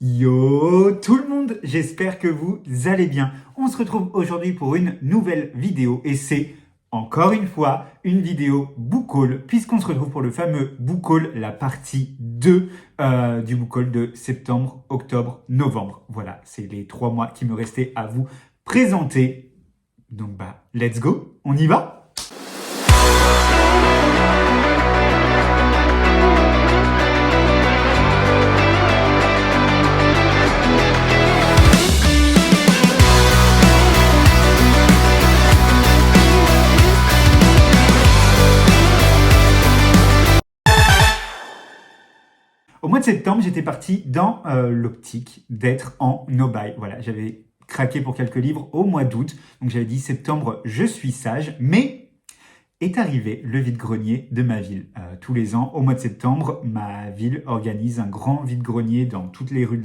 Yo tout le monde, j'espère que vous allez bien. On se retrouve aujourd'hui pour une nouvelle vidéo et c'est encore une fois une vidéo book haul puisqu'on se retrouve pour le fameux book haul, la partie 2 du book haul de septembre, octobre, novembre. Voilà, c'est les 3 mois qui me restaient à vous présenter. Donc let's go, on y va? Au mois de septembre, j'étais parti dans l'optique d'être en no-buy. Voilà, j'avais craqué pour quelques livres au mois d'août. Donc j'avais dit septembre, je suis sage. Mais est arrivé le vide-grenier de ma ville. Tous les ans, au mois de septembre, ma ville organise un grand vide-grenier dans toutes les rues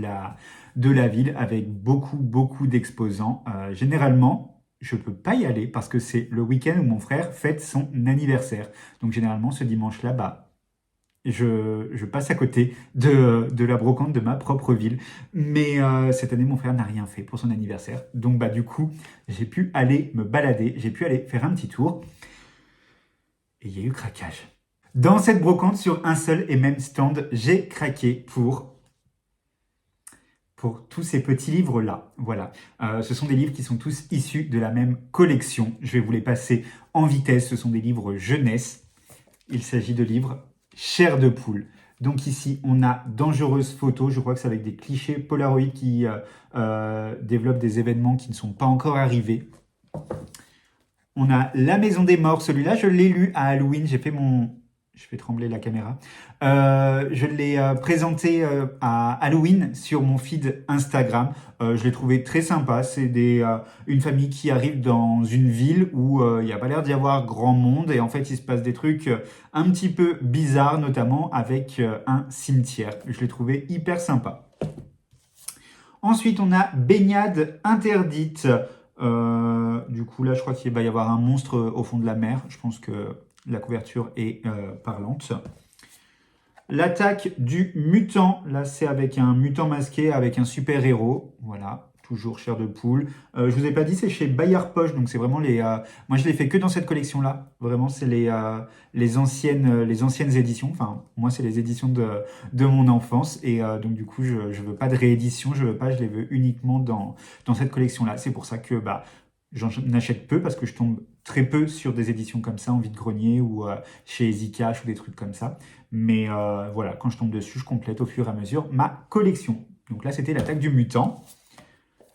de la ville avec beaucoup d'exposants. Généralement, je ne peux pas y aller parce que c'est le week-end où mon frère fête son anniversaire. Donc généralement, ce dimanche-là, je passe à côté de la brocante de ma propre ville. Mais cette année, mon frère n'a rien fait pour son anniversaire. Donc du coup, j'ai pu aller me balader, j'ai pu aller faire un petit tour. Et il y a eu craquage. Dans cette brocante, sur un seul et même stand, j'ai craqué pour tous ces petits livres-là. Voilà. Ce sont des livres qui sont tous issus de la même collection. Je vais vous les passer en vitesse. Ce sont des livres jeunesse. Il s'agit de livres Chair de poule. Donc ici, on a Dangereuse photo. Je crois que c'est avec des clichés Polaroid qui développent des événements qui ne sont pas encore arrivés. On a La Maison des Morts. Celui-là, je l'ai lu à Halloween. J'ai fait mon... Je fais trembler la caméra. Je l'ai présenté à Halloween sur mon feed Instagram. Je l'ai trouvé très sympa. C'est une famille qui arrive dans une ville où il n'y a pas l'air d'y avoir grand monde. Et en fait, il se passe des trucs un petit peu bizarres, notamment avec un cimetière. Je l'ai trouvé hyper sympa. Ensuite, on a Baignade interdite. Du coup, là, je crois qu'il va y avoir un monstre au fond de la mer. Je pense que la couverture est parlante. L'attaque du mutant. Là, c'est avec un mutant masqué, avec un super-héros. Voilà, toujours Chair de poule. Je vous ai pas dit, c'est chez Bayard Poche. Donc, c'est vraiment les... moi, je l'ai fait que dans cette collection-là. Vraiment, c'est les anciennes éditions. Enfin, moi, c'est les éditions de mon enfance. Et donc, du coup, je veux pas de réédition. Je les veux uniquement dans cette collection-là. C'est pour ça que... j'en achète peu parce que je tombe très peu sur des éditions comme ça en vide-grenier ou chez Zcash ou des trucs comme ça. Mais voilà, quand je tombe dessus, je complète au fur et à mesure ma collection. Donc là, c'était l'attaque du mutant.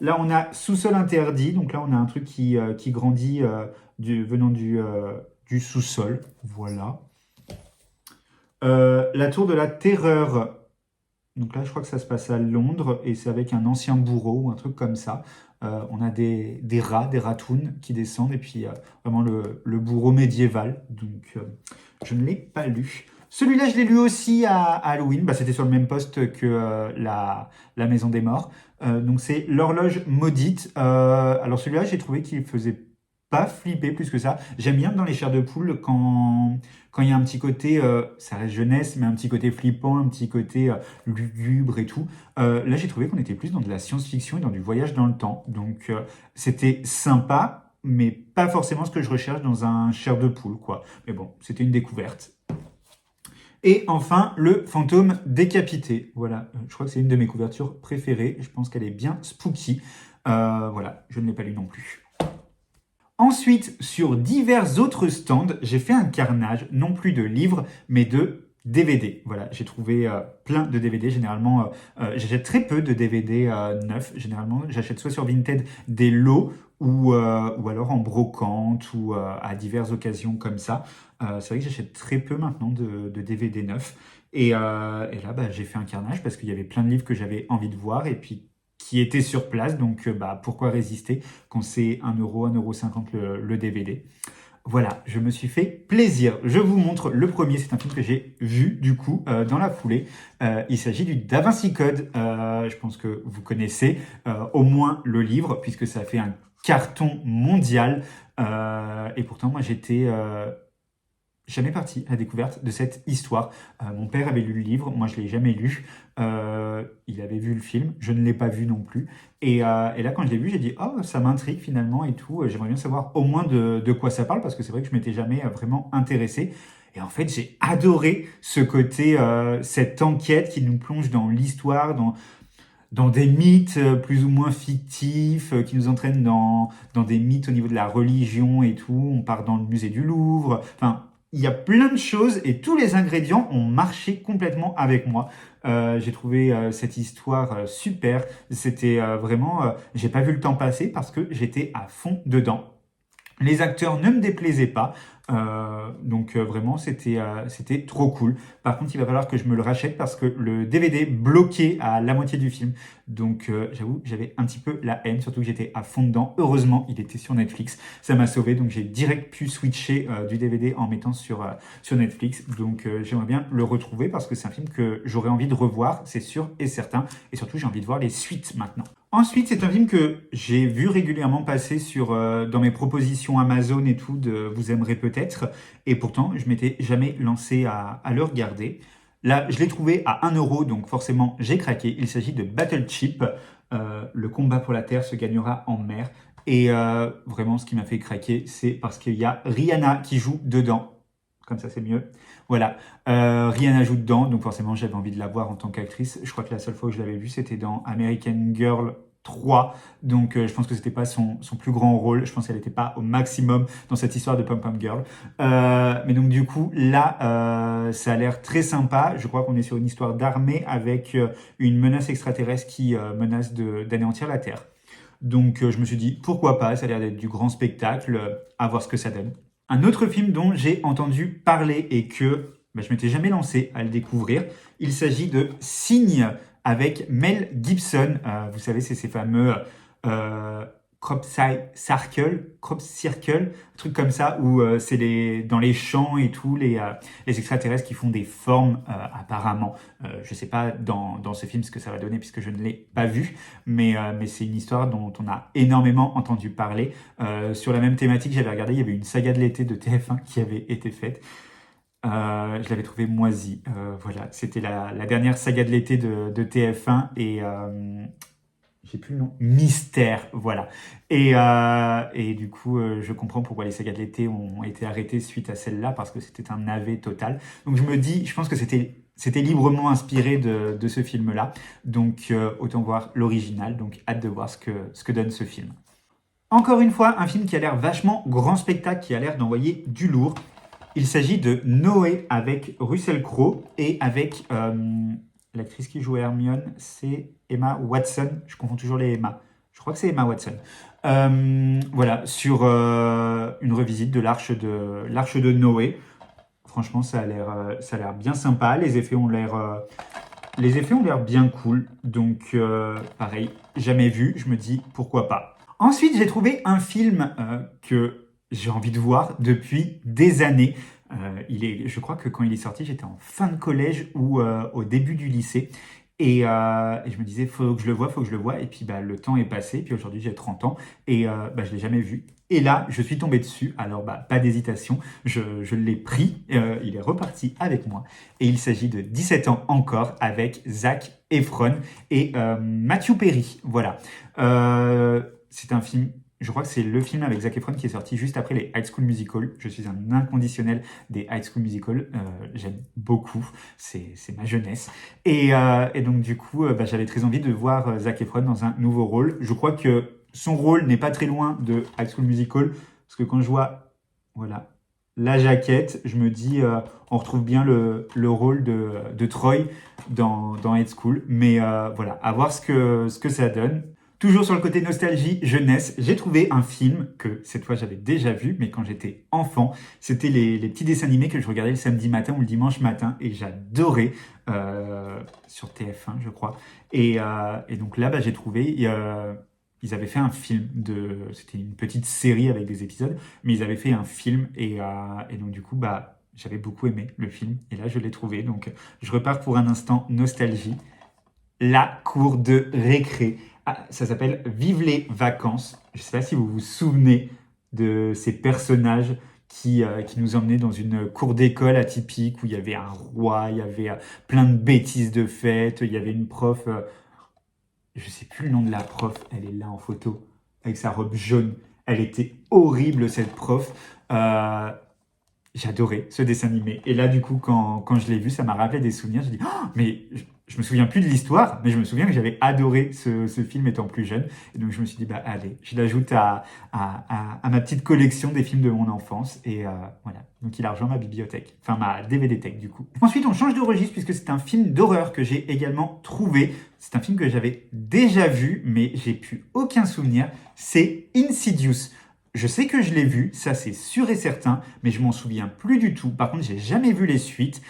Là, on a Sous-sol interdit. Donc là, on a un truc qui grandit venant du sous-sol. Voilà. La tour de la terreur. Donc là, je crois que ça se passe à Londres et c'est avec un ancien bourreau ou un truc comme ça. On a des rats, des ratounes qui descendent et puis vraiment le bourreau médiéval. Donc, je ne l'ai pas lu. Celui-là, je l'ai lu aussi à Halloween. C'était sur le même poste que la Maison des Morts. Donc, c'est L'horloge maudite. Alors, celui-là, j'ai trouvé qu'il faisait pas flipper plus que ça. J'aime bien dans les chairs de poule quand il y a un petit côté, ça reste jeunesse, mais un petit côté flippant, un petit côté lugubre et tout. Là, j'ai trouvé qu'on était plus dans de la science-fiction et dans du voyage dans le temps. Donc, c'était sympa, mais pas forcément ce que je recherche dans un chair de poule, quoi. Mais bon, c'était une découverte. Et enfin, le fantôme décapité. Voilà, je crois que c'est une de mes couvertures préférées. Je pense qu'elle est bien spooky. Voilà, je ne l'ai pas lu non plus. Ensuite, sur divers autres stands, j'ai fait un carnage, non plus de livres, mais de DVD. Voilà, j'ai trouvé plein de DVD. Généralement, j'achète très peu de DVD neufs. Généralement, j'achète soit sur Vinted des lots ou alors en brocante ou à diverses occasions comme ça. C'est vrai que j'achète très peu maintenant de DVD neufs. Et là, j'ai fait un carnage parce qu'il y avait plein de livres que j'avais envie de voir et puis qui étaient sur place. Donc, pourquoi résister quand c'est 1 euro, 1,50 € le DVD. Voilà, je me suis fait plaisir. Je vous montre le premier, c'est un film que j'ai vu du coup dans la foulée. Il s'agit du Da Vinci Code. Je pense que vous connaissez au moins le livre puisque ça a fait un carton mondial. Et pourtant, moi j'étais jamais parti à la découverte de cette histoire. Mon père avait lu le livre, moi je ne l'ai jamais lu. Il avait vu le film, je ne l'ai pas vu non plus. Et là, quand je l'ai vu, j'ai dit, oh, ça m'intrigue finalement et tout. J'aimerais bien savoir au moins de quoi ça parle, parce que c'est vrai que je m'étais jamais vraiment intéressé. Et en fait, j'ai adoré ce côté, cette enquête qui nous plonge dans l'histoire, dans des mythes plus ou moins fictifs, qui nous entraînent dans des mythes au niveau de la religion et tout. On part dans le musée du Louvre. Enfin, il y a plein de choses et tous les ingrédients ont marché complètement avec moi. J'ai trouvé cette histoire super. C'était vraiment... j'ai pas vu le temps passer parce que j'étais à fond dedans. Les acteurs ne me déplaisaient pas, donc vraiment c'était trop cool. Par contre, il va falloir que je me le rachète parce que le DVD bloquait à la moitié du film. Donc j'avoue, j'avais un petit peu la haine, surtout que j'étais à fond dedans. Heureusement, il était sur Netflix, ça m'a sauvé. Donc j'ai direct pu switcher du DVD en mettant sur Netflix. Donc j'aimerais bien le retrouver parce que c'est un film que j'aurais envie de revoir, c'est sûr et certain. Et surtout, j'ai envie de voir les suites maintenant. Ensuite, c'est un film que j'ai vu régulièrement passer dans mes propositions Amazon et tout, de vous aimerez peut-être. Et pourtant, je m'étais jamais lancé à le regarder. Là, je l'ai trouvé à 1 euro, donc forcément, j'ai craqué. Il s'agit de Battle Chip. Le combat pour la Terre se gagnera en mer. Et vraiment, ce qui m'a fait craquer, c'est parce qu'il y a Rihanna qui joue dedans. Comme ça, c'est mieux. Voilà. Rihanna joue dedans, donc forcément, j'avais envie de la voir en tant qu'actrice. Je crois que la seule fois où je l'avais vue, c'était dans American Girl 3. Donc, je pense que c'était pas son plus grand rôle. Je pense qu'elle n'était pas au maximum dans cette histoire de Pom Pom Girl. Mais donc, du coup, là, ça a l'air très sympa. Je crois qu'on est sur une histoire d'armée avec une menace extraterrestre qui menace d'anéantir la Terre. Donc, je me suis dit, pourquoi pas? Ça a l'air d'être du grand spectacle. À voir ce que ça donne. Un autre film dont j'ai entendu parler et que je m'étais jamais lancé à le découvrir, il s'agit de Signe avec Mel Gibson. Vous savez, c'est ces fameux crop circle, un truc comme ça, où c'est dans les champs et tout, les extraterrestres qui font des formes apparemment. Je sais pas dans ce film ce que ça va donner puisque je ne l'ai pas vu, mais c'est une histoire dont on a énormément entendu parler. Sur la même thématique, j'avais regardé, il y avait une saga de l'été de TF1 qui avait été faite. Je l'avais trouvé moisi. Voilà, c'était la dernière saga de l'été de TF1 et j'ai plus le nom. Mystère, voilà. Et du coup, je comprends pourquoi les sagas de l'été ont été arrêtées suite à celle-là parce que c'était un navet total. Donc je me dis, je pense que c'était librement inspiré de ce film-là. Donc autant voir l'original. Donc hâte de voir ce que donne ce film. Encore une fois, un film qui a l'air vachement grand spectacle, qui a l'air d'envoyer du lourd. Il s'agit de Noé avec Russell Crowe et avec l'actrice qui jouait Hermione, c'est Emma Watson. Je confonds toujours les Emma. Je crois que c'est Emma Watson. Voilà, sur une revisite de l'Arche de Noé. Franchement, ça a l'air bien sympa. Les effets ont l'air bien cool. Donc, pareil, jamais vu. Je me dis pourquoi pas. Ensuite, j'ai trouvé un film que j'ai envie de voir depuis des années. Je crois que quand il est sorti, j'étais en fin de collège ou au début du lycée. Et je me disais, faut que je le voie, faut que je le voie. Et puis le temps est passé. Puis aujourd'hui, j'ai 30 ans et je ne l'ai jamais vu. Et là, je suis tombé dessus. Alors, pas d'hésitation. Je l'ai pris. Il est reparti avec moi. Et il s'agit de 17 ans encore avec Zac Efron et Matthew Perry. Voilà. C'est un film. Je crois que c'est le film avec Zac Efron qui est sorti juste après les High School Musical. Je suis un inconditionnel des High School Musical. J'aime beaucoup. C'est ma jeunesse. Et donc, du coup, j'avais très envie de voir Zac Efron dans un nouveau rôle. Je crois que son rôle n'est pas très loin de High School Musical. Parce que quand je vois voilà, la jaquette, je me dis, on retrouve bien le rôle de Troy dans High School. Mais voilà, à voir ce que ça donne. Toujours sur le côté nostalgie, jeunesse, j'ai trouvé un film que cette fois j'avais déjà vu, mais quand j'étais enfant, c'était les petits dessins animés que je regardais le samedi matin ou le dimanche matin, et j'adorais sur TF1, je crois. Et donc là, j'ai trouvé, ils avaient fait un film, c'était une petite série avec des épisodes, mais ils avaient fait un film, et donc du coup, j'avais beaucoup aimé le film, et là je l'ai trouvé, donc je repars pour un instant nostalgie. La cour de récré. Ah, ça s'appelle Vive les vacances. Je ne sais pas si vous vous souvenez de ces personnages qui nous emmenait dans une cour d'école atypique où il y avait un roi, il y avait plein de bêtises de fête, il y avait une prof, je sais plus le nom de la prof, elle est là en photo, avec sa robe jaune. Elle était horrible cette prof. J'adorais ce dessin animé. Et là, du coup, quand je l'ai vu, ça m'a rappelé des souvenirs. J'ai dit, oh, mais je me souviens plus de l'histoire, mais je me souviens que j'avais adoré ce film étant plus jeune. Et donc, je me suis dit, bah allez, je l'ajoute à ma petite collection des films de mon enfance. Et voilà. Donc, il a rejoint ma bibliothèque. Enfin, ma DVD tech, du coup. Ensuite, on change de registre puisque c'est un film d'horreur que j'ai également trouvé. C'est un film que j'avais déjà vu, mais j'ai plus aucun souvenir. C'est Insidious. Je sais que je l'ai vu, ça c'est sûr et certain, mais je m'en souviens plus du tout. Par contre, j'ai jamais vu les suites,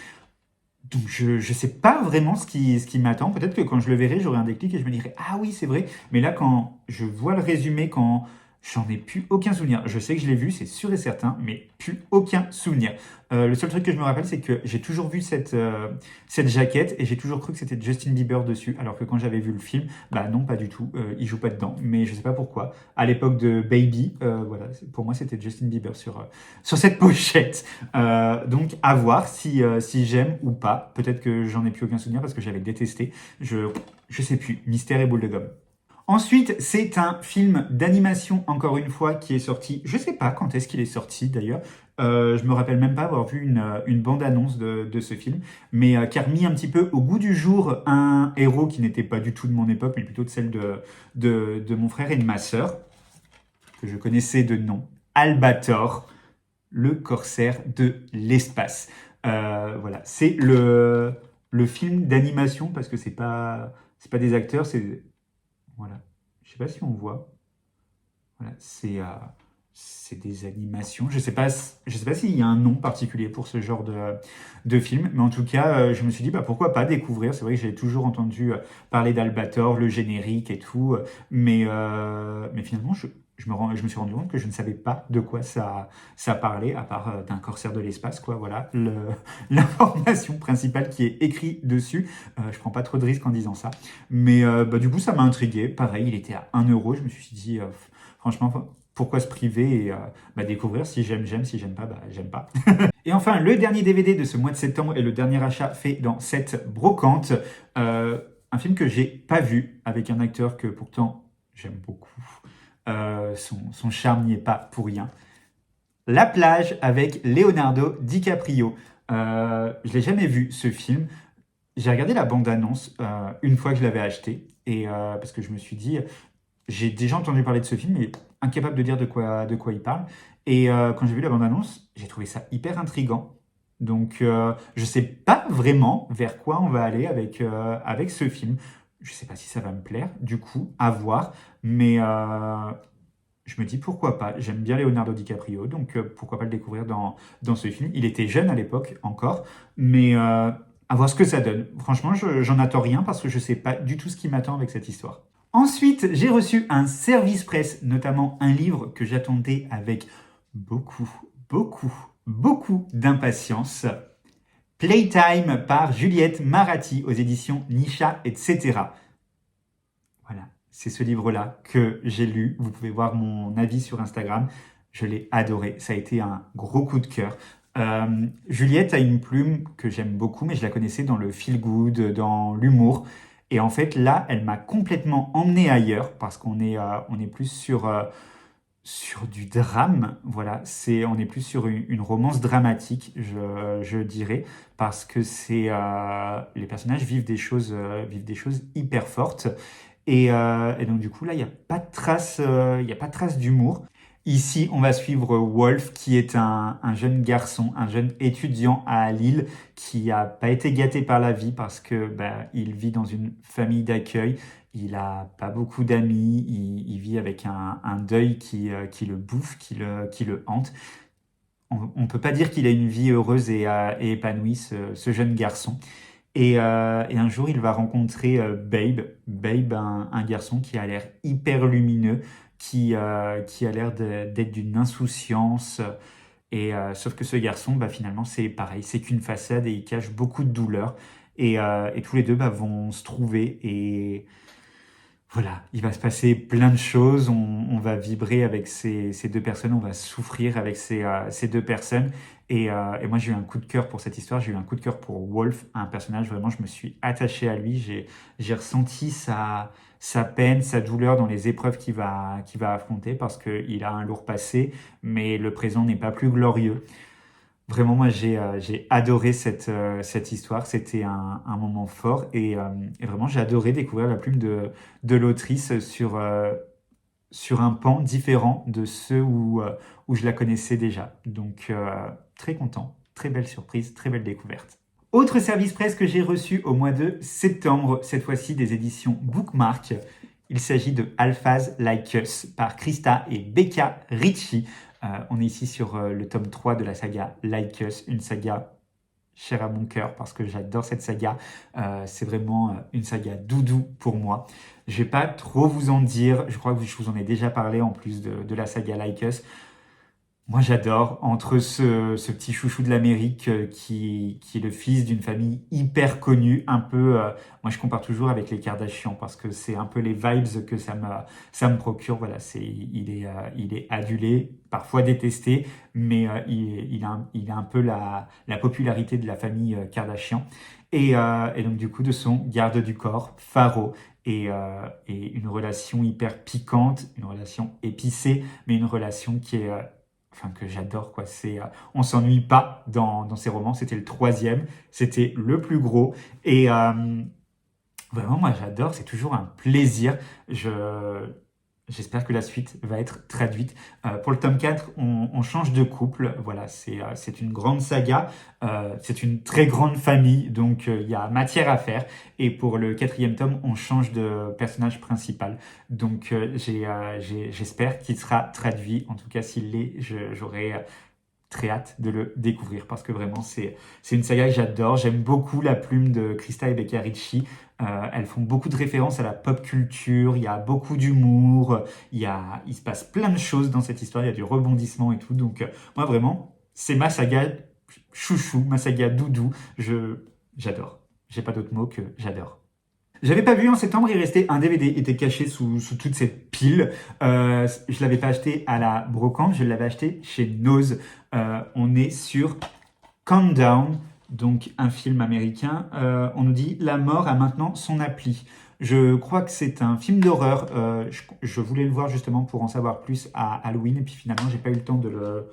donc je sais pas vraiment ce qui m'attend. Peut-être que quand je le verrai, j'aurai un déclic et je me dirai ah oui c'est vrai. Mais là quand je vois le résumé, quand j'en ai plus aucun souvenir. Je sais que je l'ai vu, c'est sûr et certain, mais plus aucun souvenir. Le seul truc que je me rappelle, c'est que j'ai toujours vu cette jaquette et j'ai toujours cru que c'était Justin Bieber dessus, alors que quand j'avais vu le film, bah non, pas du tout, il joue pas dedans, mais je sais pas pourquoi. À l'époque de Baby, voilà, pour moi c'était Justin Bieber sur cette pochette. Donc à voir si j'aime ou pas. Peut-être que j'en ai plus aucun souvenir parce que j'avais détesté. Je sais plus. Mystère et boule de gomme. Ensuite, c'est un film d'animation, encore une fois, qui est sorti. Je sais pas quand est-ce qu'il est sorti d'ailleurs. Je me rappelle même pas avoir vu une bande-annonce de ce film, mais qui a remis un petit peu au goût du jour un héros qui n'était pas du tout de mon époque, mais plutôt de celle de mon frère et de ma sœur, que je connaissais de nom, Albator, le corsaire de l'espace. Voilà, c'est le film d'animation parce que c'est pas des acteurs, c'est voilà. Je sais pas si on voit. Voilà, c'est des animations. Je sais pas s'il y a un nom particulier pour ce genre de film, mais en tout cas, je me suis dit bah pourquoi pas découvrir. C'est vrai que j'ai toujours entendu parler d'Albator, le générique et tout, mais finalement je me suis rendu compte que je ne savais pas de quoi ça parlait, à part d'un corsaire de l'espace, quoi. Voilà, l'information principale qui est écrite dessus. Je prends pas trop de risques en disant ça. Mais bah, du coup, ça m'a intrigué. Pareil, il était à 1 euro. Je me suis dit, franchement, pourquoi se priver et bah, découvrir si j'aime, si j'aime pas, bah, j'aime pas. Et enfin, le dernier DVD de ce mois de septembre et le dernier achat fait dans cette brocante. Un film que j'ai pas vu avec un acteur que pourtant j'aime beaucoup. Son charme n'y est pas pour rien. La plage avec Leonardo DiCaprio. Je l'ai jamais vu ce film. J'ai regardé la bande-annonce une fois que je l'avais acheté et parce que je me suis dit, j'ai déjà entendu parler de ce film, mais incapable de dire de quoi il parle. Et quand j'ai vu la bande-annonce, j'ai trouvé ça hyper intriguant. Donc, je sais pas vraiment vers quoi on va aller avec ce film. Je sais pas si ça va me plaire, du coup, à voir. Mais je me dis pourquoi pas. J'aime bien Leonardo DiCaprio, donc pourquoi pas le découvrir dans ce film. Il était jeune à l'époque encore, mais à voir ce que ça donne. Franchement, j'en attends rien parce que je sais pas du tout ce qui m'attend avec cette histoire. Ensuite, j'ai reçu un service presse, notamment un livre que j'attendais avec beaucoup, beaucoup, beaucoup d'impatience. Playtime par Juliette Maratti aux éditions Nisha, etc. Voilà, c'est ce livre-là que j'ai lu. Vous pouvez voir mon avis sur Instagram. Je l'ai adoré. Ça a été un gros coup de cœur. Juliette a une plume que j'aime beaucoup, mais je la connaissais dans le feel good, dans l'humour. Et en fait, là, elle m'a complètement emmené ailleurs parce on est plus sur du drame. Voilà, on est plus sur une romance dramatique, je dirais, parce que les personnages vivent des choses hyper fortes. Et donc du coup là, il n'y a pas de trace, il y a pas de trace d'humour. Ici, on va suivre Wolf, qui est un jeune garçon, un jeune étudiant à Lille, qui a pas été gâté par la vie parce que bah, il vit dans une famille d'accueil. Il a pas beaucoup d'amis. Il vit avec un deuil qui le bouffe, qui le hante. On peut pas dire qu'il a une vie heureuse et épanouie, ce jeune garçon. Et un jour, il va rencontrer Babe. Babe, un garçon qui a l'air hyper lumineux, qui a l'air d'être d'une insouciance. Sauf que ce garçon, bah, finalement, c'est pareil, c'est qu'une façade et il cache beaucoup de douleur. Et tous les deux bah, vont se trouver. Et voilà, il va se passer plein de choses, on va vibrer avec ces deux personnes, on va souffrir avec ces deux personnes. Et moi, j'ai eu un coup de cœur pour cette histoire, j'ai eu un coup de cœur pour Wolf, un personnage, vraiment, je me suis attaché à lui, j'ai ressenti sa peine, sa douleur dans les épreuves qu'il va affronter, parce qu'il a un lourd passé, mais le présent n'est pas plus glorieux. Vraiment, moi, j'ai adoré cette histoire. C'était un moment fort et vraiment, j'ai adoré découvrir la plume de l'autrice sur un pan différent de ceux où je la connaissais déjà. Donc, très content, très belle surprise, très belle découverte. Autre service presse que j'ai reçu au mois de septembre, cette fois-ci des éditions Bookmark. Il s'agit de Alphas Like Us par Krista et Becca Ricci. On est ici sur le tome 3 de la saga Like Us, une saga chère à mon cœur parce que j'adore cette saga. C'est vraiment une saga doudou pour moi. Je vais pas trop vous en dire, je crois que je vous en ai déjà parlé en plus de la saga Like Us. Moi, j'adore. Entre ce petit chouchou de l'Amérique qui est le fils d'une famille hyper connue, un peu. Moi, je compare toujours avec les Kardashians parce que c'est un peu les vibes que ça me procure. Voilà, il est adulé, parfois détesté, mais il a un peu la popularité de la famille Kardashian. Et donc, du coup, de son garde du corps, Faro, et une relation hyper piquante, une relation épicée, mais une relation qui est enfin que j'adore quoi. On s'ennuie pas dans ces romans. C'était le troisième, c'était le plus gros et vraiment moi j'adore. C'est toujours un plaisir. J'espère que la suite va être traduite. Pour le tome 4, on change de couple. Voilà, c'est une grande saga. C'est une très grande famille, donc il y a matière à faire. Et pour le quatrième tome, on change de personnage principal. Donc j'espère qu'il sera traduit. En tout cas, s'il l'est, j'aurai très hâte de le découvrir parce que vraiment c'est une saga que j'adore. J'aime beaucoup la plume de Krista et Becca Ricci. Elles font beaucoup de références à la pop culture, il y a beaucoup d'humour, il se passe plein de choses dans cette histoire, il y a du rebondissement et tout. Donc moi vraiment, c'est ma saga chouchou, ma saga doudou. J'adore. J'ai pas d'autre mot que j'adore. J'avais pas vu en septembre, il restait un DVD, il était caché sous toute cette pile. Je l'avais pas acheté à la brocante, je l'avais acheté chez Nose. On est sur Countdown, donc un film américain. On nous dit La mort a maintenant son appli. Je crois que c'est un film d'horreur. Je voulais le voir justement pour en savoir plus à Halloween et puis finalement j'ai pas eu le temps de le.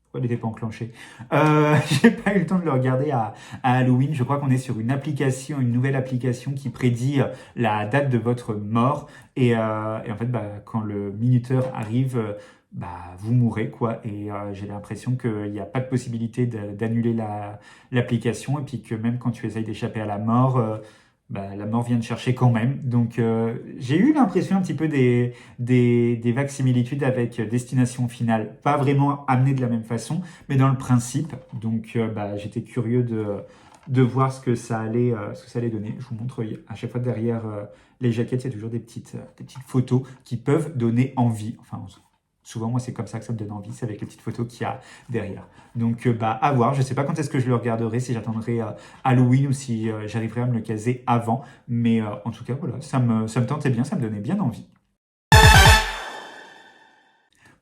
Pourquoi il n'était pas enclenché? J'ai pas eu le temps de le regarder à Halloween. Je crois qu'on est sur une application, une nouvelle application qui prédit la date de votre mort. Et en fait, quand le minuteur arrive, vous mourrez, quoi. Et j'ai l'impression qu'il n'y a pas de possibilité d'annuler l'application. Et puis que même quand tu essayes d'échapper à la mort, la mort vient te chercher quand même. Donc j'ai eu l'impression un petit peu des vagues similitudes avec Destination Finale. Pas vraiment amené de la même façon, mais dans le principe. Donc j'étais curieux de voir ce que ça allait donner. Je vous montre à chaque fois derrière les jaquettes, il y a toujours des petites photos qui peuvent donner envie. Enfin, souvent, moi, c'est comme ça que ça me donne envie, c'est avec les petites photos qu'il y a derrière. Donc, à voir. Je ne sais pas quand est-ce que je le regarderai, si j'attendrai Halloween ou si j'arriverai à me le caser avant. Mais en tout cas, voilà, ça me tentait bien, ça me donnait bien envie.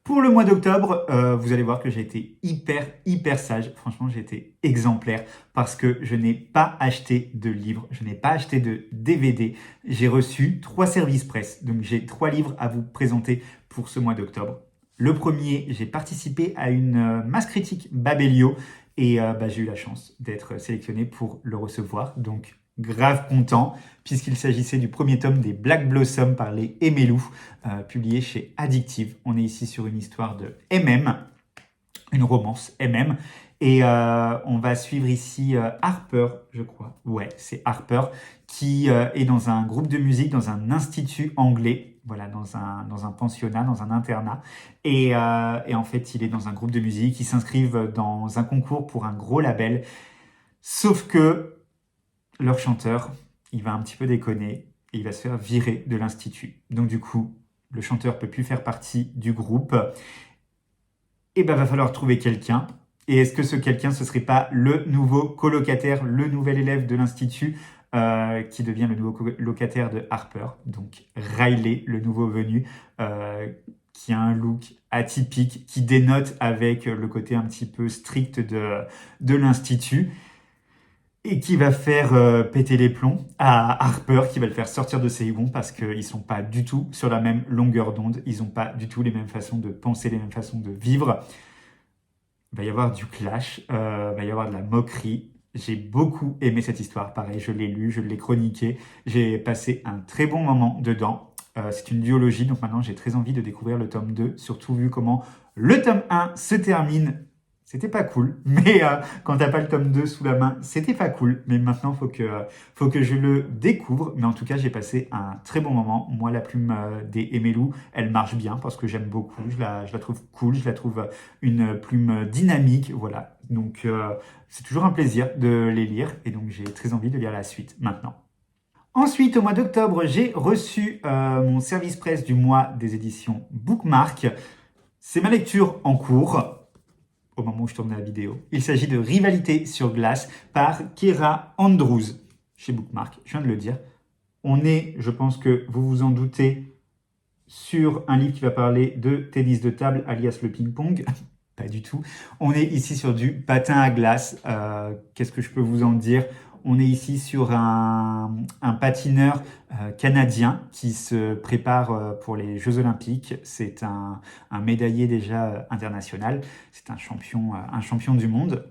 Pour le mois d'octobre, vous allez voir que j'ai été hyper sage. Franchement, j'ai été exemplaire parce que je n'ai pas acheté de livres, je n'ai pas acheté de DVD. J'ai reçu 3 services presse. Donc, j'ai 3 livres à vous présenter pour ce mois d'octobre. Le premier, j'ai participé à une masse critique Babelio et j'ai eu la chance d'être sélectionné pour le recevoir. Donc, grave content, puisqu'il s'agissait du premier tome des Black Blossom par les Emelu, publié chez Addictive. On est ici sur une histoire de MM, une romance MM, et on va suivre ici Harper, je crois. Ouais, c'est Harper, qui est dans un groupe de musique, dans un institut anglais, voilà, dans un pensionnat, dans un internat. Et en fait, il est dans un groupe de musique, ils s'inscrivent dans un concours pour un gros label, sauf que leur chanteur, il va un petit peu déconner et il va se faire virer de l'institut. Donc du coup, le chanteur peut plus faire partie du groupe. Et va falloir trouver quelqu'un. Et est-ce que ce quelqu'un, ce serait pas le nouveau colocataire, le nouvel élève de l'institut qui devient le nouveau locataire de Harper. Donc Riley, le nouveau venu, qui a un look atypique, qui dénote avec le côté un petit peu strict de l'Institut, et qui va faire péter les plombs à Harper, qui va le faire sortir de ses gonds parce qu'ils ne sont pas du tout sur la même longueur d'onde, ils n'ont pas du tout les mêmes façons de penser, les mêmes façons de vivre. Il va y avoir du clash, il va y avoir de la moquerie. J'ai beaucoup aimé cette histoire, pareil, je l'ai lu, je l'ai chroniqué, j'ai passé un très bon moment dedans. C'est une duologie, donc maintenant j'ai très envie de découvrir le tome 2, surtout vu comment le tome 1 se termine. C'était pas cool, mais quand t'as pas le tome 2 sous la main, c'était pas cool. Mais maintenant, faut que je le découvre. Mais en tout cas, j'ai passé un très bon moment. Moi, la plume des Emelu, elle marche bien parce que j'aime beaucoup. Je la trouve cool, je la trouve une plume dynamique. Voilà. Donc, c'est toujours un plaisir de les lire. Et donc, j'ai très envie de lire la suite maintenant. Ensuite, au mois d'octobre, j'ai reçu mon service presse du mois des éditions Bookmark. C'est ma lecture en cours au moment où je tournais la vidéo. Il s'agit de Rivalité sur glace par Kira Andrews chez Bookmark. Je viens de le dire. On est, je pense que vous vous en doutez, sur un livre qui va parler de tennis de table, alias le ping-pong. Pas du tout. On est ici sur du patin à glace. Qu'est-ce que je peux vous en dire ? On est ici sur un patineur canadien qui se prépare pour les Jeux Olympiques. C'est un médaillé déjà international. C'est un champion du monde,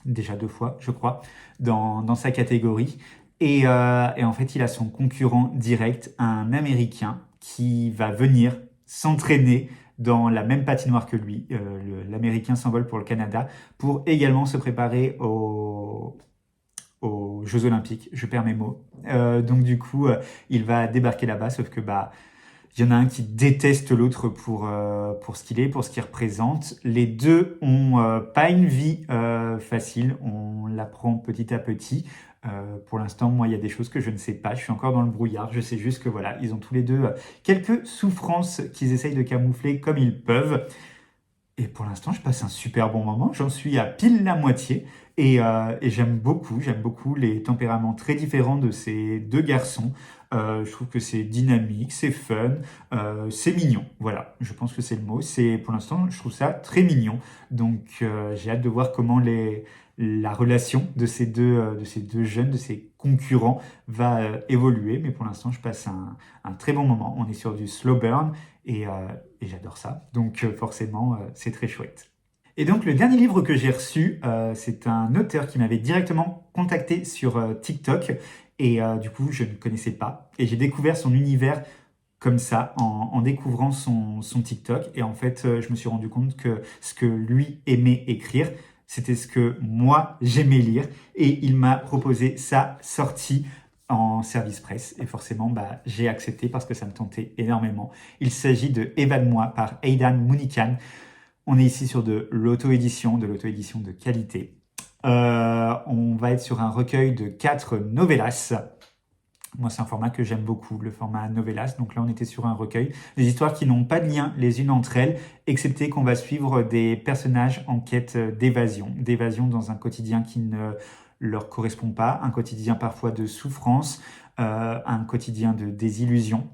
déjà 2 fois, je crois, dans sa catégorie. Et en fait, il a son concurrent direct, un Américain, qui va venir s'entraîner dans la même patinoire que lui. L'Américain s'envole pour le Canada pour également se préparer aux Jeux Olympiques. Je perds mes mots. Donc du coup, il va débarquer là-bas, sauf que il y en a un qui déteste l'autre pour ce qu'il est, pour ce qu'il représente. Les deux ont pas une vie facile, on l'apprend petit à petit. Pour l'instant, moi, il y a des choses que je ne sais pas. Je suis encore dans le brouillard. Je sais juste que voilà, ils ont tous les deux quelques souffrances qu'ils essayent de camoufler comme ils peuvent. Et pour l'instant, je passe un super bon moment. J'en suis à pile la moitié. Et j'aime beaucoup les tempéraments très différents de ces deux garçons. Je trouve que c'est dynamique, c'est fun, c'est mignon. Voilà, je pense que c'est le mot. Pour l'instant, je trouve ça très mignon. Donc, j'ai hâte de voir comment la relation de ces deux jeunes, de ces concurrents, va évoluer. Mais pour l'instant, je passe un très bon moment. On est sur du slow burn et j'adore ça. Donc, forcément, c'est très chouette. Et donc, le dernier livre que j'ai reçu, c'est un auteur qui m'avait directement contacté sur TikTok. Et du coup, je ne connaissais pas. Et j'ai découvert son univers comme ça, en découvrant son TikTok. Et en fait, je me suis rendu compte que ce que lui aimait écrire, c'était ce que moi, j'aimais lire. Et il m'a proposé sa sortie en service presse. Et forcément, j'ai accepté parce que ça me tentait énormément. Il s'agit de Évade-moi par Aidan Mounican. On est ici sur de l'auto-édition de qualité. On va être sur un recueil de 4 novellas. Moi, c'est un format que j'aime beaucoup, le format novellas. Donc là, on était sur un recueil. Des histoires qui n'ont pas de lien les unes entre elles, excepté qu'on va suivre des personnages en quête d'évasion. D'évasion dans un quotidien qui ne leur correspond pas, un quotidien parfois de souffrance, un quotidien de désillusion.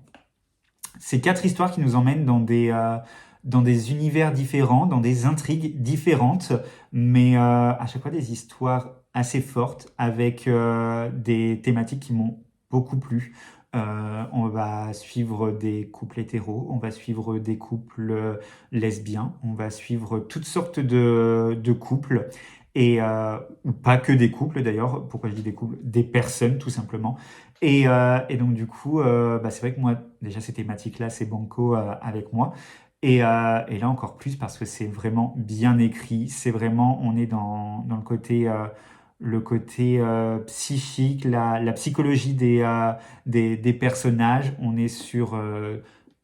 C'est 4 histoires qui nous emmènent dans des univers différents, dans des intrigues différentes, mais à chaque fois des histoires assez fortes avec des thématiques qui m'ont beaucoup plu. On va suivre des couples hétéros, on va suivre des couples lesbiens, on va suivre toutes sortes de couples, et ou pas que des couples d'ailleurs. Pourquoi je dis des couples? Des personnes tout simplement. Et donc du coup, c'est vrai que moi, déjà ces thématiques-là, c'est banco avec moi. Et là encore plus parce que c'est vraiment bien écrit. C'est vraiment, on est dans le côté psychique, la psychologie des personnages. On est sur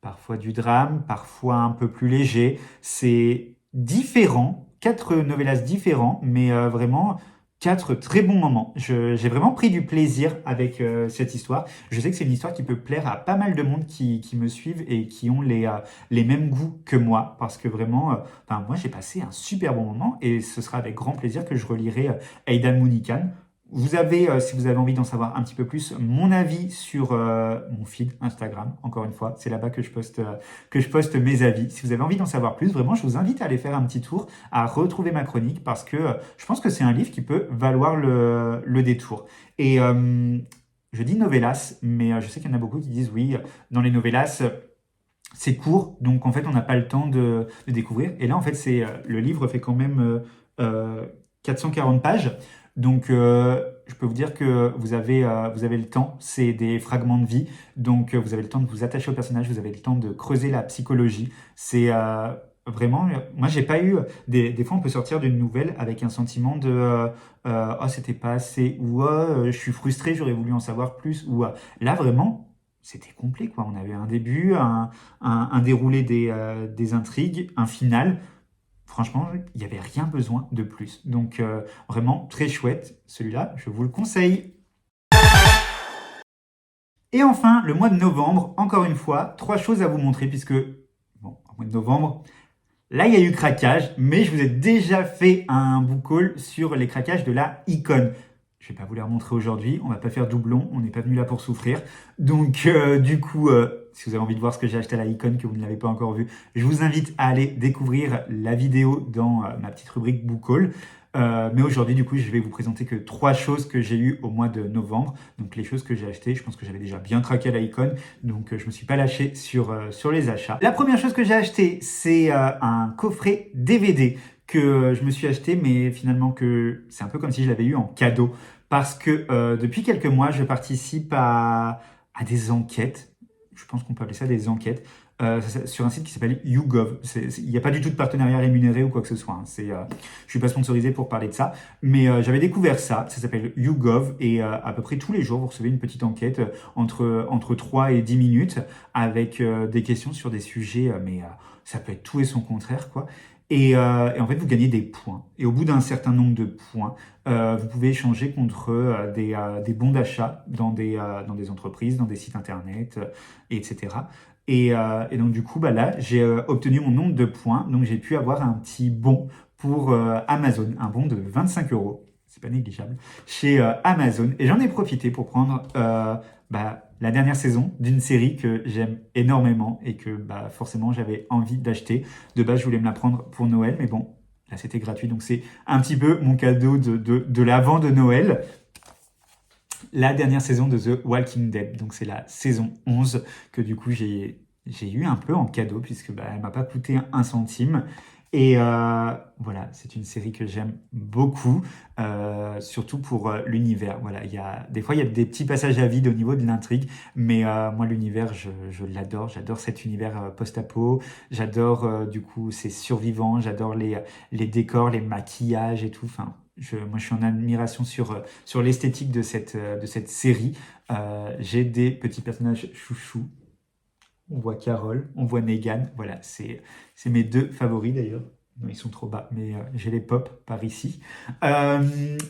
parfois du drame, parfois un peu plus léger. C'est différent, 4 novellas différents, mais vraiment 4 très bons moments. J'ai vraiment pris du plaisir avec cette histoire. Je sais que c'est une histoire qui peut plaire à pas mal de monde qui me suivent et qui ont les mêmes goûts que moi, parce que vraiment, moi j'ai passé un super bon moment et ce sera avec grand plaisir que je relirai Aidan Mounican. Vous avez, si vous avez envie d'en savoir un petit peu plus, mon avis sur mon feed Instagram. Encore une fois, c'est là-bas que je poste mes avis. Si vous avez envie d'en savoir plus, vraiment, je vous invite à aller faire un petit tour, à retrouver ma chronique, parce que je pense que c'est un livre qui peut valoir le détour. Et je dis novellas, mais je sais qu'il y en a beaucoup qui disent oui, dans les novellas, c'est court, donc en fait, on n'a pas le temps de découvrir. Et là, en fait, le livre fait quand même 440 pages. Donc, je peux vous dire que vous avez le temps. C'est des fragments de vie. Donc, vous avez le temps de vous attacher au personnage. Vous avez le temps de creuser la psychologie. C'est vraiment. Moi, j'ai pas eu. Des fois, on peut sortir d'une nouvelle avec un sentiment de oh, c'était pas assez. Ou je suis frustré, j'aurais voulu en savoir plus. Ou là, vraiment. C'était complet, quoi. On avait un début, un déroulé des intrigues, un final. Franchement, il n'y avait rien besoin de plus. Donc, vraiment très chouette. Celui-là, je vous le conseille. Et enfin, le mois de novembre, encore une fois, 3 choses à vous montrer, puisque, bon, au mois de novembre, là, il y a eu craquage, mais je vous ai déjà fait un book haul sur les craquages de la icône. Je ne vais pas vous les remontrer aujourd'hui, on ne va pas faire doublon, on n'est pas venu là pour souffrir. Donc, du coup, si vous avez envie de voir ce que j'ai acheté à la icône, que vous ne l'avez pas encore vu, je vous invite à aller découvrir la vidéo dans ma petite rubrique book haul. Mais aujourd'hui, du coup, je vais vous présenter que 3 choses que j'ai eues au mois de novembre. Donc, les choses que j'ai achetées, je pense que j'avais déjà bien traqué à la icône, donc je ne me suis pas lâché sur les achats. La première chose que j'ai acheté, c'est un coffret DVD que je me suis acheté, mais finalement que c'est un peu comme si je l'avais eu en cadeau, parce que depuis quelques mois, je participe à des enquêtes. Je pense qu'on peut appeler ça des enquêtes. Sur un site qui s'appelle YouGov. Il n'y a pas du tout de partenariat rémunéré ou quoi que ce soit. Je ne suis pas sponsorisé pour parler de ça, mais j'avais découvert ça. Ça s'appelle YouGov et à peu près tous les jours, vous recevez une petite enquête entre 3 et 10 minutes avec des questions sur des sujets, mais ça peut être tout et son contraire, quoi. Et en fait, vous gagnez des points. Et au bout d'un certain nombre de points, vous pouvez échanger contre des bons d'achat dans des entreprises, dans des sites internet, etc. Et donc, du coup, bah, là, j'ai obtenu mon nombre de points. Donc, j'ai pu avoir un petit bon pour Amazon, un bon de 25 euros. C'est pas négligeable. Chez Amazon. Et j'en ai profité pour prendre la dernière saison d'une série que j'aime énormément et que forcément j'avais envie d'acheter. De base, je voulais me la prendre pour Noël, mais bon, là c'était gratuit. Donc, c'est un petit peu mon cadeau de l'avant de Noël. La dernière saison de The Walking Dead. Donc, c'est la saison 11 que du coup j'ai eu un peu en cadeau puisque elle m'a pas coûté un centime. Et voilà, c'est une série que j'aime beaucoup, surtout pour l'univers. Voilà, des fois, il y a des petits passages à vide au niveau de l'intrigue, mais moi, l'univers, je l'adore. J'adore cet univers post-apo. J'adore, du coup, ces survivants. J'adore les décors, les maquillages et tout. Enfin, moi, je suis en admiration sur l'esthétique de cette série. J'ai des petits personnages chouchous. On voit Carole, on voit Negan. Voilà, c'est mes 2 favoris d'ailleurs. Non, ils sont trop bas, mais j'ai les pop par ici.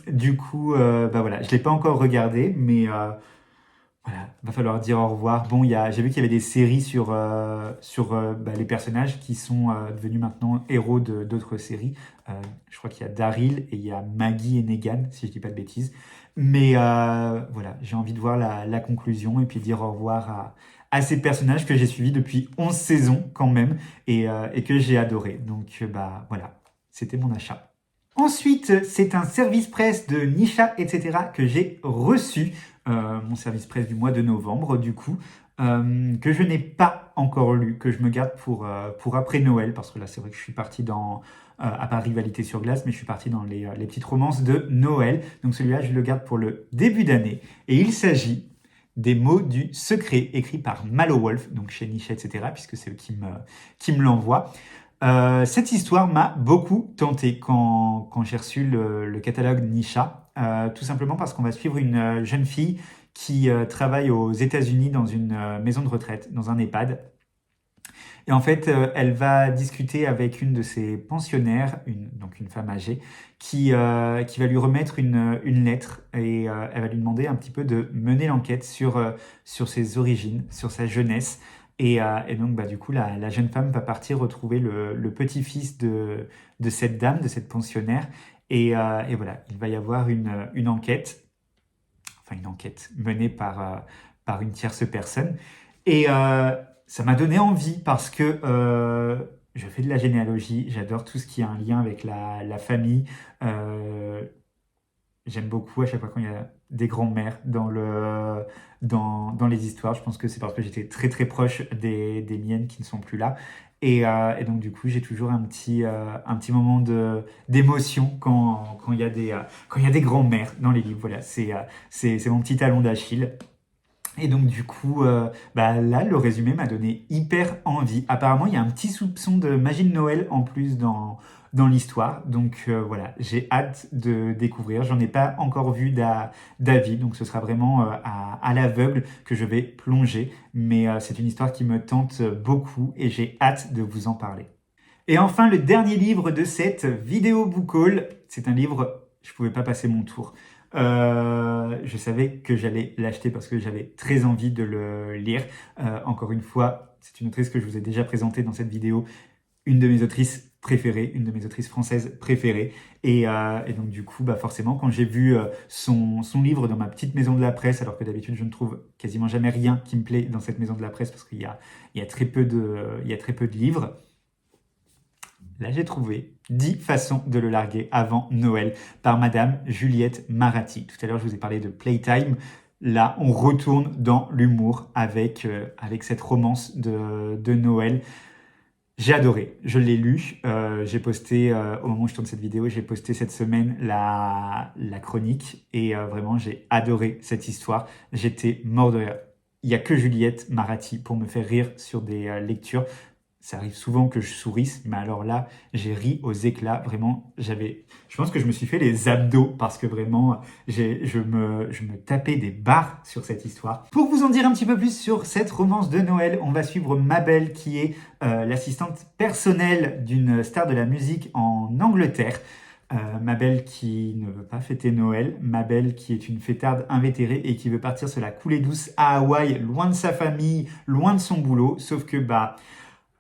Du coup, voilà, je ne l'ai pas encore regardé, mais voilà, va falloir dire au revoir. Bon, j'ai vu qu'il y avait des séries sur les personnages qui sont devenus maintenant héros d'autres séries. Je crois qu'il y a Daryl et il y a Maggie et Negan, si je dis pas de bêtises. Mais voilà, j'ai envie de voir la conclusion et puis dire au revoir à ces personnages que j'ai suivis depuis 11 saisons quand même et que j'ai adoré. Donc voilà, c'était mon achat. Ensuite, c'est un service presse de Nisha, etc. que j'ai reçu, mon service presse du mois de novembre, du coup, que je n'ai pas encore lu, que je me garde pour après Noël, parce que là, c'est vrai que je suis parti à part Rivalité sur glace, mais je suis parti dans les petites romances de Noël. Donc celui-là, je le garde pour le début d'année. Et il s'agit des mots du secret, écrit par Malo Wolf, donc chez Nisha, etc., puisque c'est eux qui me l'envoient. Cette histoire m'a beaucoup tenté quand j'ai reçu le catalogue Nisha, tout simplement parce qu'on va suivre une jeune fille qui travaille aux États-Unis dans une maison de retraite, dans un EHPAD. Et en fait, elle va discuter avec une de ses pensionnaires, donc une femme âgée, qui va lui remettre une lettre et elle va lui demander un petit peu de mener l'enquête sur ses origines, sur sa jeunesse. Et donc, du coup, la jeune femme va partir retrouver le petit-fils de cette dame, de cette pensionnaire. Et voilà, il va y avoir une enquête. une enquête menée par une tierce personne. Et ça m'a donné envie parce que je fais de la généalogie, j'adore tout ce qui a un lien avec la famille. Euh, J'aime beaucoup à chaque fois quand il y a des grands-mères dans les histoires. Je pense que c'est parce que j'étais très très proche des miennes qui ne sont plus là. Et donc du coup, j'ai toujours un petit moment d'émotion quand il y a quand il y a des grands-mères dans les livres. Voilà, c'est mon petit talon d'Achille. Et donc du coup, là, le résumé m'a donné hyper envie. Apparemment, il y a un petit soupçon de magie de Noël en plus dans l'histoire. Donc voilà, j'ai hâte de découvrir. J'en ai pas encore vu d'avis, donc ce sera vraiment à l'aveugle que je vais plonger. Mais c'est une histoire qui me tente beaucoup et j'ai hâte de vous en parler. Et enfin, le dernier livre de cette vidéo book haul, c'est un livre, je ne pouvais pas passer mon tour. Je savais que j'allais l'acheter parce que j'avais très envie de le lire. Encore une fois, c'est une autrice que je vous ai déjà présentée dans cette vidéo, une de mes autrices préférées, une de mes autrices françaises préférées. Et donc du coup, forcément, quand j'ai vu son livre dans ma petite maison de la presse, alors que d'habitude je ne trouve quasiment jamais rien qui me plaît dans cette maison de la presse parce qu'il y a très peu de livres. Là, j'ai trouvé 10 façons de le larguer avant Noël par Madame Juliette Maratti. Tout à l'heure, je vous ai parlé de Playtime. Là, on retourne dans l'humour avec cette romance de Noël. J'ai adoré, je l'ai lu. J'ai posté, au moment où je tourne cette vidéo, j'ai posté cette semaine la chronique. Et vraiment, j'ai adoré cette histoire. J'étais mort de rire. Il n'y a que Juliette Maratti pour me faire rire sur des lectures. Ça arrive souvent que je sourisse, mais alors là, j'ai ri aux éclats. Vraiment, je pense que je me suis fait les abdos parce que vraiment, je me tapais des barres sur cette histoire. Pour vous en dire un petit peu plus sur cette romance de Noël, on va suivre Mabel, qui est l'assistante personnelle d'une star de la musique en Angleterre. Mabel qui ne veut pas fêter Noël, Mabel qui est une fêtarde invétérée et qui veut partir se la couler douce à Hawaï, loin de sa famille, loin de son boulot, sauf que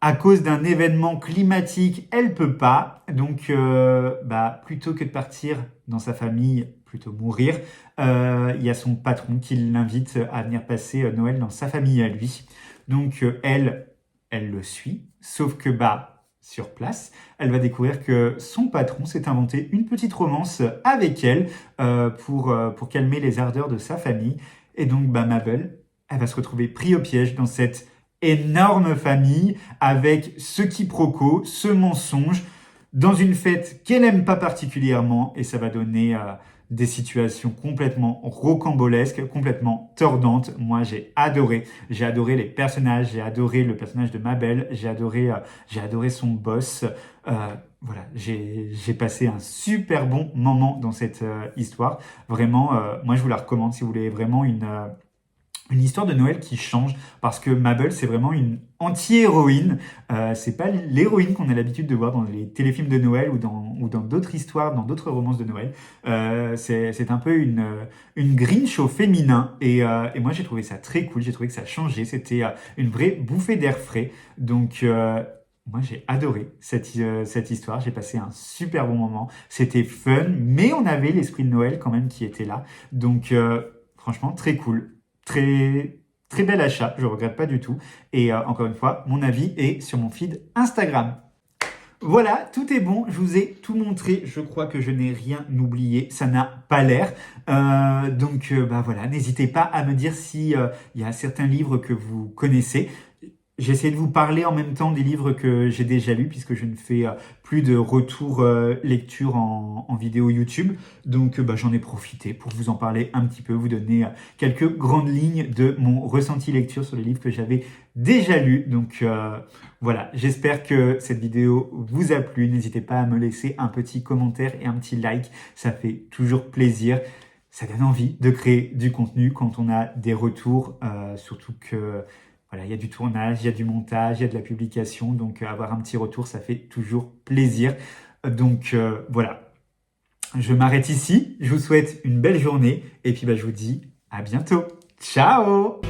à cause d'un événement climatique, elle peut pas. Donc, plutôt que de partir dans sa famille, plutôt mourir, il y a son patron qui l'invite à venir passer Noël dans sa famille à lui. Donc, elle le suit. Sauf que, sur place, elle va découvrir que son patron s'est inventé une petite romance avec elle pour calmer les ardeurs de sa famille. Et donc, Mabel, elle va se retrouver prise au piège dans cette énorme famille avec ce quiproquo, ce mensonge, dans une fête qu'elle n'aime pas particulièrement, et ça va donner des situations complètement rocambolesques, complètement tordantes. Moi, j'ai adoré les personnages, j'ai adoré le personnage de Mabel, j'ai adoré son boss. Voilà, j'ai passé un super bon moment dans cette histoire. Vraiment, moi, je vous la recommande si vous voulez vraiment une histoire de Noël qui change, parce que Mabel, c'est vraiment une anti-héroïne. C'est pas l'héroïne qu'on a l'habitude de voir dans les téléfilms de Noël ou dans d'autres histoires, dans d'autres romances de Noël. C'est un peu une Grinch au féminin. Et moi, j'ai trouvé ça très cool. J'ai trouvé que ça changeait. C'était une vraie bouffée d'air frais. Donc, moi, j'ai adoré cette histoire. J'ai passé un super bon moment. C'était fun, mais on avait l'esprit de Noël quand même qui était là. Donc, franchement, très cool. Très, très bel achat, je ne regrette pas du tout. Et encore une fois, mon avis est sur mon feed Instagram. Voilà, tout est bon, je vous ai tout montré, je crois que je n'ai rien oublié, ça n'a pas l'air. Donc voilà, n'hésitez pas à me dire si il y a certains livres que vous connaissez. J'essaie de vous parler en même temps des livres que j'ai déjà lus, puisque je ne fais plus de retour lecture en vidéo YouTube. Donc j'en ai profité pour vous en parler un petit peu, vous donner quelques grandes lignes de mon ressenti lecture sur les livres que j'avais déjà lus. Donc voilà, j'espère que cette vidéo vous a plu. N'hésitez pas à me laisser un petit commentaire et un petit like, ça fait toujours plaisir. Ça donne envie de créer du contenu quand on a des retours, surtout que voilà, il y a du tournage, il y a du montage, il y a de la publication, donc avoir un petit retour, ça fait toujours plaisir. Donc voilà, je m'arrête ici, je vous souhaite une belle journée, et puis je vous dis à bientôt. Ciao!